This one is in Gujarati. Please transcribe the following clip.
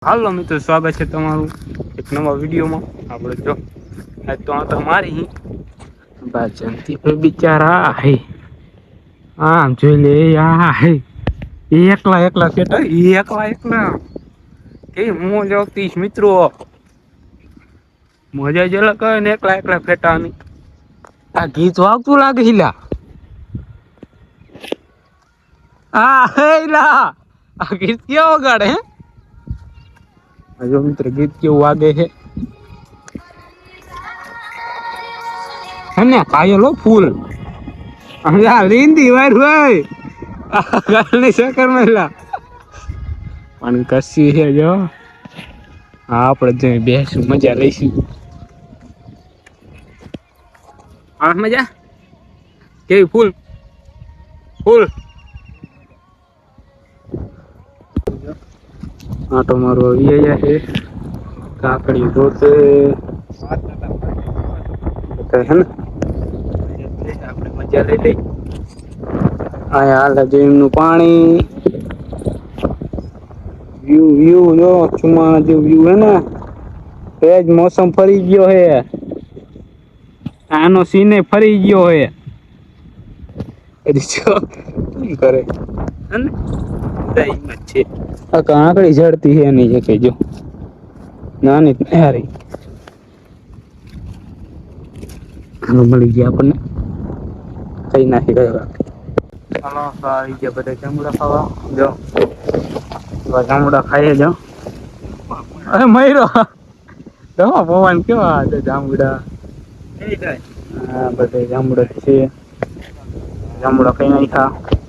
હાલો મિત્રો, સ્વાગત છે તમારું એક નવા વિડીયોમાં. આપણે જો આજ તો મારી બાજનથી બિચારા હે આમ જોઈ લે. આ હે એકલા એકલા કેટા એકલા એકલા કે મોજ આવતી મિત્રો. મજા જ અલગ ને એકલા એકલા ફેટાની. આ ગીત વાગતું લાગે હિલા. હા હેલા આ ગીત કેવો વગાડે હે. જો મિત્ર ગીત કેવું વાગે છે અને કાયલો ફૂલ લીંદી વાર ભાઈ ગાલની શકર મેલા પણ કસી છે જો. હા આપડે જ બેસું મજા લઈશું. હા મજા કેવી ફૂલ ફૂલ. હા તો મારો છે કાકડી ધોતે હે ને આપણે મજા લઈ લઈ. હા હાલ એમનું પાણી વ્યુ વ્યુ જો ચુમ્મા જે વ્યુ હે ને એજ મોસમ ફરી ગયો હે. આનો સીને ફરી ગયો હે. કરે છે આ કાકડી ઝડતી છે નહી કે જો નાની હારી મળી ગયા આપણને કઈ નાખી ગયો. હાલો આવી ગયા બધા જામુડા ખાવા. જો જામુડા ખાઈ જાઓ. અરે મયરો પવન કેવા જામુડા. હા બધા જામુડા છે. જામુડા ખાઈ નાખ્યા.